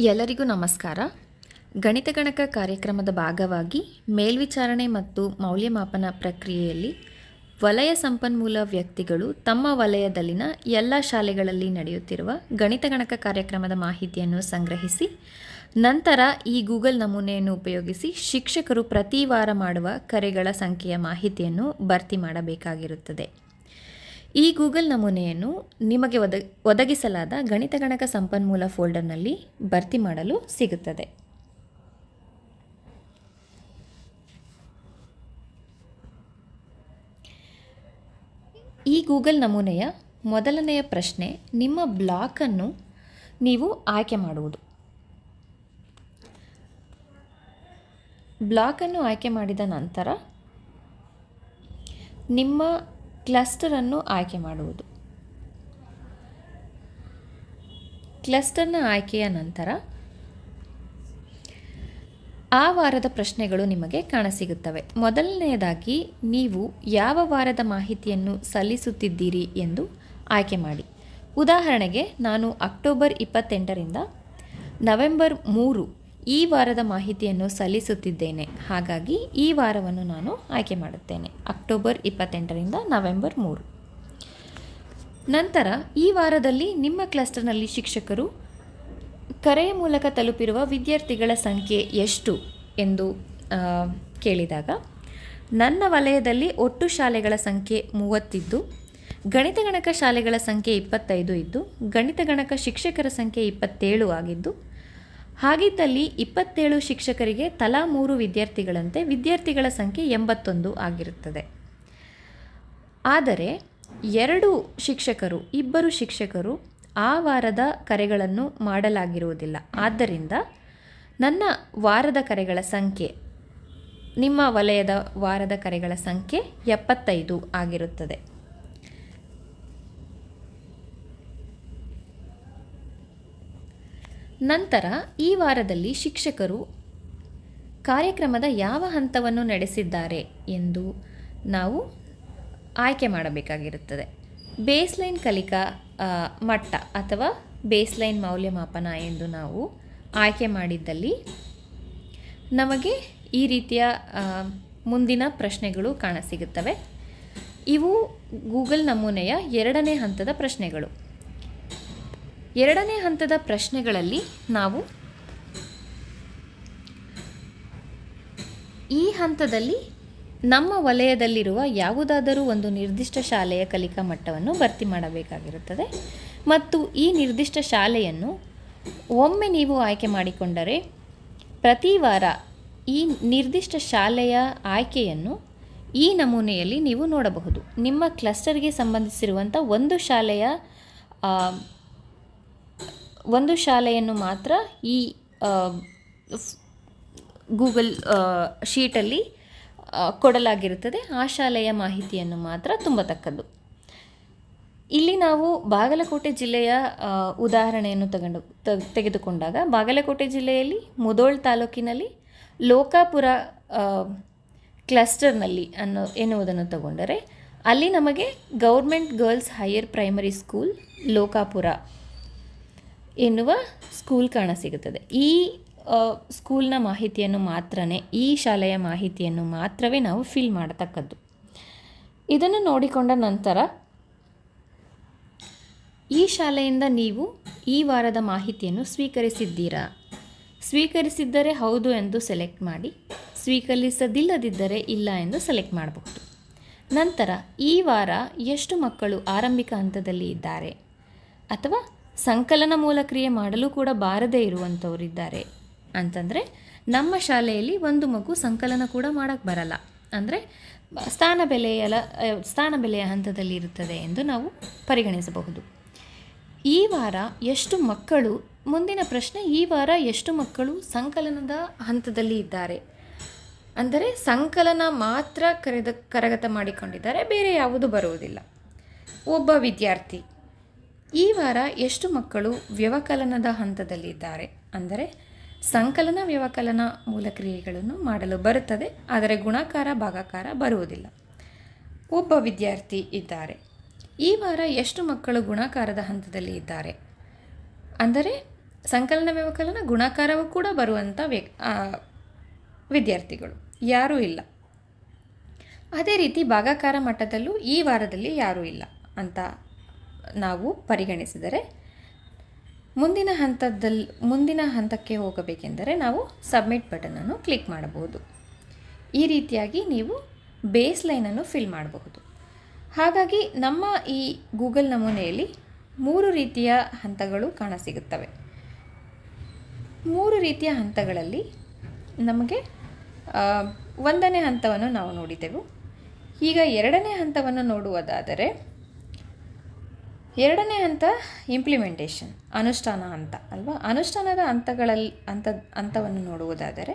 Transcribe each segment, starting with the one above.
ಎಲ್ಲರಿಗೂ ನಮಸ್ಕಾರ. ಗಣಿತ ಗಣಕ ಕಾರ್ಯಕ್ರಮದ ಭಾಗವಾಗಿ ಮೇಲ್ವಿಚಾರಣೆ ಮತ್ತು ಮೌಲ್ಯಮಾಪನ ಪ್ರಕ್ರಿಯೆಯಲ್ಲಿ ವಲಯ ಸಂಪನ್ಮೂಲ ವ್ಯಕ್ತಿಗಳು ತಮ್ಮ ವಲಯದಲ್ಲಿನ ಎಲ್ಲ ಶಾಲೆಗಳಲ್ಲಿ ನಡೆಯುತ್ತಿರುವ ಗಣಿತ ಗಣಕ ಕಾರ್ಯಕ್ರಮದ ಮಾಹಿತಿಯನ್ನು ಸಂಗ್ರಹಿಸಿ ನಂತರ ಈ ಗೂಗಲ್ ನಮೂನೆಯನ್ನು ಉಪಯೋಗಿಸಿ ಶಿಕ್ಷಕರು ಪ್ರತಿ ವಾರ ಮಾಡುವ ಕರೆಗಳ ಸಂಖ್ಯೆಯ ಮಾಹಿತಿಯನ್ನು ಭರ್ತಿ ಮಾಡಬೇಕಾಗಿರುತ್ತದೆ. ಈ ಗೂಗಲ್ ನಮೂನೆಯನ್ನು ನಿಮಗೆ ಒದಗಿಸಲಾದ ಗಣಿತ ಗಣಕ ಸಂಪನ್ಮೂಲ ಫೋಲ್ಡರ್ನಲ್ಲಿ ಭರ್ತಿ ಮಾಡಲು ಸಿಗುತ್ತದೆ. ಈ ಗೂಗಲ್ ನಮೂನೆಯ ಮೊದಲನೆಯ ಪ್ರಶ್ನೆ, ನಿಮ್ಮ ಬ್ಲಾಕನ್ನು ನೀವು ಆಯ್ಕೆ ಮಾಡುವುದು. ಬ್ಲಾಕನ್ನು ಆಯ್ಕೆ ಮಾಡಿದ ನಂತರ ನಿಮ್ಮ ಕ್ಲಸ್ಟರನ್ನು ಆಯ್ಕೆ ಮಾಡುವುದು. ಕ್ಲಸ್ಟರ್ನ ಆಯ್ಕೆಯ ನಂತರ ಆ ವಾರದ ಪ್ರಶ್ನೆಗಳು ನಿಮಗೆ ಕಾಣಸಿಗುತ್ತವೆ. ಮೊದಲನೆಯದಾಗಿ ನೀವು ಯಾವ ವಾರದ ಮಾಹಿತಿಯನ್ನು ಸಲ್ಲಿಸುತ್ತಿದ್ದೀರಿ ಎಂದು ಆಯ್ಕೆ ಮಾಡಿ. ಉದಾಹರಣೆಗೆ ನಾನು ಅಕ್ಟೋಬರ್ 28ರಿಂದ ನವೆಂಬರ್ 3 ಈ ವಾರದ ಮಾಹಿತಿಯನ್ನು ಸಲ್ಲಿಸುತ್ತಿದ್ದೇನೆ. ಹಾಗಾಗಿ ಈ ವಾರವನ್ನು ನಾನು ಆಯ್ಕೆ ಮಾಡುತ್ತೇನೆ, ಅಕ್ಟೋಬರ್ 28ರಿಂದ ನವೆಂಬರ್ 3. ನಂತರ ಈ ವಾರದಲ್ಲಿ ನಿಮ್ಮ ಕ್ಲಸ್ಟರ್ನಲ್ಲಿ ಶಿಕ್ಷಕರು ಕರೆಯ ಮೂಲಕ ತಲುಪಿರುವ ವಿದ್ಯಾರ್ಥಿಗಳ ಸಂಖ್ಯೆ ಎಷ್ಟು ಎಂದು ಕೇಳಿದಾಗ ನನ್ನ ವಲಯದಲ್ಲಿ ಒಟ್ಟು ಶಾಲೆಗಳ ಸಂಖ್ಯೆ 30 ಇದ್ದು, ಗಣಿತ ಗಣಕ ಶಾಲೆಗಳ ಸಂಖ್ಯೆ 25 ಇದ್ದು, ಗಣಿತ ಗಣಕ ಶಿಕ್ಷಕರ ಸಂಖ್ಯೆ 27 ಆಗಿದ್ದು, ಹಾಗಿದ್ದಲ್ಲಿ 27 ಶಿಕ್ಷಕರಿಗೆ ತಲಾ 3 ವಿದ್ಯಾರ್ಥಿಗಳಂತೆ ವಿದ್ಯಾರ್ಥಿಗಳ ಸಂಖ್ಯೆ 81 ಆಗಿರುತ್ತದೆ. ಆದರೆ 2 ಶಿಕ್ಷಕರು ಆ ವಾರದ ಕರೆಗಳನ್ನು ಮಾಡಲಾಗಿರುವುದಿಲ್ಲ. ಆದ್ದರಿಂದ ನನ್ನ ವಾರದ ಕರೆಗಳ ಸಂಖ್ಯೆ, ನಿಮ್ಮ ವಲಯದ ವಾರದ ಕರೆಗಳ ಸಂಖ್ಯೆ 75 ಆಗಿರುತ್ತದೆ. ನಂತರ ಈ ವಾರದಲ್ಲಿ ಶಿಕ್ಷಕರು ಕಾರ್ಯಕ್ರಮದ ಯಾವ ಹಂತವನ್ನು ನಡೆಸಿದ್ದಾರೆ ಎಂದು ನಾವು ಆಯ್ಕೆ ಮಾಡಬೇಕಾಗಿರುತ್ತದೆ. ಬೇಸ್ಲೈನ್ ಕಲಿಕಾ ಮಟ್ಟ ಅಥವಾ ಬೇಸ್ಲೈನ್ ಮೌಲ್ಯಮಾಪನ ಎಂದು ನಾವು ಆಯ್ಕೆ ಮಾಡಿದ್ದಲ್ಲಿ ನಮಗೆ ಈ ರೀತಿಯ ಮುಂದಿನ ಪ್ರಶ್ನೆಗಳು ಕಾಣಸಿಗುತ್ತವೆ. ಇವು ಗೂಗಲ್ ನಮೂನೆಯ 2ನೇ ಹಂತದ ಪ್ರಶ್ನೆಗಳು. 2ನೇ ಹಂತದ ಪ್ರಶ್ನೆಗಳಲ್ಲಿ ನಾವು ಈ ಹಂತದಲ್ಲಿ ನಮ್ಮ ವಲಯದಲ್ಲಿರುವ ಯಾವುದಾದರೂ ಒಂದು ನಿರ್ದಿಷ್ಟ ಶಾಲೆಯ ಕಲಿಕಾ ಮಟ್ಟವನ್ನು ಭರ್ತಿ ಮಾಡಬೇಕಾಗಿರುತ್ತದೆ ಮತ್ತು ಈ ನಿರ್ದಿಷ್ಟ ಶಾಲೆಯನ್ನು ಒಮ್ಮೆ ನೀವು ಆಯ್ಕೆ ಮಾಡಿಕೊಂಡರೆ ಪ್ರತಿ ವಾರ ಈ ನಿರ್ದಿಷ್ಟ ಶಾಲೆಯ ಆಯ್ಕೆಯನ್ನು ಈ ನಮೂನೆಯಲ್ಲಿ ನೀವು ನೋಡಬಹುದು. ನಿಮ್ಮ ಕ್ಲಸ್ಟರ್ಗೆ ಸಂಬಂಧಿಸಿರುವಂಥ ಒಂದು ಶಾಲೆಯನ್ನು ಮಾತ್ರ ಈ ಗೂಗಲ್ ಶೀಟಲ್ಲಿ ಕೊಡಲಾಗಿರುತ್ತದೆ. ಆ ಶಾಲೆಯ ಮಾಹಿತಿಯನ್ನು ಮಾತ್ರ ತುಂಬತಕ್ಕದ್ದು. ಇಲ್ಲಿ ನಾವು ಬಾಗಲಕೋಟೆ ಜಿಲ್ಲೆಯ ಉದಾಹರಣೆಯನ್ನು ತೆಗೆದುಕೊಂಡಾಗ ಬಾಗಲಕೋಟೆ ಜಿಲ್ಲೆಯಲ್ಲಿ ಮುಧೋಳ್ ತಾಲೂಕಿನಲ್ಲಿ ಲೋಕಾಪುರ ಕ್ಲಸ್ಟರ್ನಲ್ಲಿ ಎನ್ನುವುದನ್ನು ತಗೊಂಡರೆ ಅಲ್ಲಿ ನಮಗೆ government girls higher primary school Lokapur ಎನ್ನುವ ಸ್ಕೂಲ್ ಕಾಣಸಿಗುತ್ತದೆ. ಈ ಸ್ಕೂಲ್ನ ಮಾಹಿತಿಯನ್ನು ಮಾತ್ರನೇ, ಈ ಶಾಲೆಯ ಮಾಹಿತಿಯನ್ನು ಮಾತ್ರವೇ ನಾವು ಫಿಲ್ ಮಾಡತಕ್ಕದ್ದು. ಇದನ್ನು ನೋಡಿಕೊಂಡ ನಂತರ ಈ ಶಾಲೆಯಿಂದ ನೀವು ಈ ವಾರದ ಮಾಹಿತಿಯನ್ನು ಸ್ವೀಕರಿಸಿದ್ದರೆ ಹೌದು ಎಂದು ಸೆಲೆಕ್ಟ್ ಮಾಡಿ, ಸ್ವೀಕರಿಸದಿಲ್ಲದಿದ್ದರೆ ಇಲ್ಲ ಎಂದು ಸೆಲೆಕ್ಟ್ ಮಾಡಬಹುದು. ನಂತರ ಈ ವಾರ ಎಷ್ಟು ಮಕ್ಕಳು ಆರಂಭಿಕ ಹಂತದಲ್ಲಿ ಇದ್ದಾರೆ ಅಥವಾ ಸಂಕಲನ ಮೂಲಕ್ರಿಯೆ ಮಾಡಲು ಕೂಡ ಬಾರದೇ ಇರುವಂಥವರಿದ್ದಾರೆ ಅಂತಂದರೆ ನಮ್ಮ ಶಾಲೆಯಲ್ಲಿ ಒಂದು ಮಗು ಸಂಕಲನ ಕೂಡ ಮಾಡೋಕ್ಕೆ ಬರಲ್ಲ, ಅಂದರೆ ಸ್ಥಾನ ಬೆಲೆಯ ಹಂತದಲ್ಲಿ ಇರುತ್ತದೆ ಎಂದು ನಾವು ಪರಿಗಣಿಸಬಹುದು. ಈ ವಾರ ಎಷ್ಟು ಮಕ್ಕಳು, ಮುಂದಿನ ಪ್ರಶ್ನೆ, ಈ ವಾರ ಎಷ್ಟು ಮಕ್ಕಳು ಸಂಕಲನದ ಹಂತದಲ್ಲಿ ಇದ್ದಾರೆ, ಅಂದರೆ ಸಂಕಲನ ಮಾತ್ರ ಕರಗತ ಮಾಡಿಕೊಂಡಿದ್ದಾರೆ, ಬೇರೆ ಯಾವುದೂ ಬರುವುದಿಲ್ಲ. ಒಬ್ಬ ವಿದ್ಯಾರ್ಥಿ, ಈ ವಾರ ಎಷ್ಟು ಮಕ್ಕಳು ವ್ಯವಕಲನದ ಹಂತದಲ್ಲಿದ್ದಾರೆ, ಅಂದರೆ ಸಂಕಲನ ವ್ಯವಕಲನ ಮೂಲಕ್ರಿಯೆಗಳನ್ನು ಮಾಡಲು ಬರುತ್ತದೆ, ಆದರೆ ಗುಣಾಕಾರ ಭಾಗಾಕಾರ ಬರುವುದಿಲ್ಲ. ಒಬ್ಬ ವಿದ್ಯಾರ್ಥಿ ಇದ್ದಾರೆ. ಈ ವಾರ ಎಷ್ಟು ಮಕ್ಕಳು ಗುಣಾಕಾರದ ಹಂತದಲ್ಲಿ ಇದ್ದಾರೆ, ಅಂದರೆ ಸಂಕಲನ ವ್ಯವಕಲನ ಗುಣಾಕಾರವೂ ಕೂಡ ಬರುವಂಥ ವಿದ್ಯಾರ್ಥಿಗಳು ಯಾರೂ ಇಲ್ಲ. ಅದೇ ರೀತಿ ಭಾಗಾಕಾರ ಮಟ್ಟದಲ್ಲೂ ಈ ವಾರದಲ್ಲಿ ಯಾರೂ ಇಲ್ಲ ಅಂತ ನಾವು ಪರಿಗಣಿಸಿದರೆ ಮುಂದಿನ ಹಂತಕ್ಕೆ ಹೋಗಬೇಕೆಂದರೆ ನಾವು ಸಬ್ಮಿಟ್ ಬಟನನ್ನು ಕ್ಲಿಕ್ ಮಾಡಬಹುದು. ಈ ರೀತಿಯಾಗಿ ನೀವು ಬೇಸ್ ಲೈನನ್ನು ಫಿಲ್ ಮಾಡಬಹುದು. ಹಾಗಾಗಿ ನಮ್ಮ ಈ ಗೂಗಲ್ ನಮೂನೆಯಲ್ಲಿ 3 ರೀತಿಯ ಹಂತಗಳು ಕಾಣಸಿಗುತ್ತವೆ. 3 ರೀತಿಯ ಹಂತಗಳಲ್ಲಿ ನಮಗೆ 1ನೇ ಹಂತವನ್ನು ನಾವು ನೋಡಿದೆವು. ಈಗ 2ನೇ ಹಂತವನ್ನು ನೋಡುವುದಾದರೆ 2ನೇ ಹಂತ ಇಂಪ್ಲಿಮೆಂಟೇಷನ್, ಅನುಷ್ಠಾನ ಹಂತ ಅಲ್ವಾ. ಅನುಷ್ಠಾನದ ಹಂತವನ್ನು ನೋಡುವುದಾದರೆ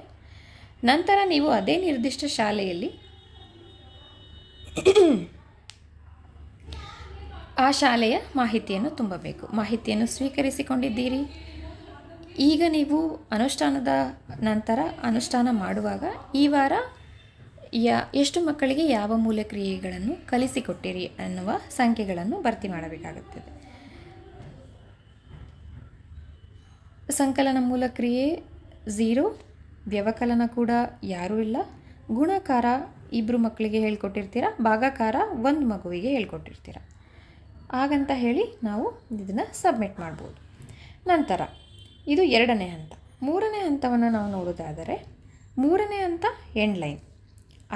ನಂತರ ನೀವು ಅದೇ ನಿರ್ದಿಷ್ಟ ಶಾಲೆಯಲ್ಲಿ ಆ ಶಾಲೆಯ ಮಾಹಿತಿಯನ್ನು ತುಂಬಬೇಕು. ಮಾಹಿತಿಯನ್ನು ಸ್ವೀಕರಿಸಿಕೊಂಡಿದ್ದೀರಿ. ಈಗ ನೀವು ಅನುಷ್ಠಾನದ ನಂತರ ಅನುಷ್ಠಾನ ಮಾಡುವಾಗ ಈ ವಾರ ಎಷ್ಟು ಮಕ್ಕಳಿಗೆ ಯಾವ ಮೂಲ ಕ್ರಿಯೆಗಳನ್ನು ಕಲಿಸಿಕೊಟ್ಟಿರಿ ಅನ್ನುವ ಸಂಖ್ಯೆಗಳನ್ನು ಭರ್ತಿ ಮಾಡಬೇಕಾಗುತ್ತದೆ. ಸಂಕಲನ ಮೂಲ ಕ್ರಿಯೆ 0, ವ್ಯವಕಲನ ಕೂಡ ಯಾರೂ ಇಲ್ಲ, ಗುಣಾಕಾರ 2 ಮಕ್ಕಳಿಗೆ ಹೇಳ್ಕೊಟ್ಟಿರ್ತೀರ, ಭಾಗಾಕಾರ 1 ಮಗುವಿಗೆ ಹೇಳ್ಕೊಟ್ಟಿರ್ತೀರ. ಹಾಗಂತ ಹೇಳಿ ನಾವು ಇದನ್ನು ಸಬ್ಮಿಟ್ ಮಾಡ್ಬೋದು. ನಂತರ ಇದು 2ನೇ ಹಂತ. 3ನೇ ಹಂತವನ್ನು ನಾವು ನೋಡೋದಾದರೆ 3ನೇ ಹಂತ ಎಂಡ್ ಲೈನ್.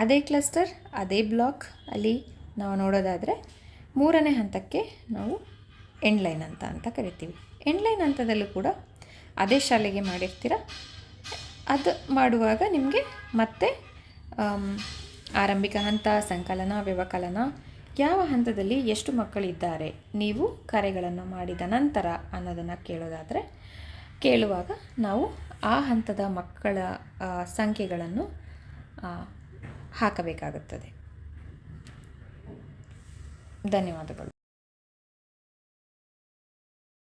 ಅದೇ ಕ್ಲಸ್ಟರ್, ಅದೇ ಬ್ಲಾಕ್ ಅಲ್ಲಿ ನಾವು ನೋಡೋದಾದರೆ 3ನೇ ಹಂತಕ್ಕೆ ನಾವು ಎಂಡ್ ಲೈನ್ ಅಂತ ಕರಿತೀವಿ. ಎಂಡ್ ಲೈನ್ ಹಂತದಲ್ಲೂ ಕೂಡ ಅದೇ ಶಾಲೆಗೆ ಮಾಡಿರ್ತೀರ. ಅದು ಮಾಡುವಾಗ ನಿಮಗೆ ಮತ್ತೆ ಆರಂಭಿಕ ಹಂತ, ಸಂಕಲನ, ವ್ಯವಕಲನ ಯಾವ ಹಂತದಲ್ಲಿ ಎಷ್ಟು ಮಕ್ಕಳಿದ್ದಾರೆ, ನೀವು ಕರೆಗಳನ್ನು ಮಾಡಿದ ನಂತರ ಅನ್ನೋದನ್ನು ಕೇಳುವಾಗ ನಾವು ಆ ಹಂತದ ಮಕ್ಕಳ ಸಂಖ್ಯೆಗಳನ್ನು ಹಾಕಬೇಕಾಗುತ್ತದೆ. ಧನ್ಯವಾದಗಳು.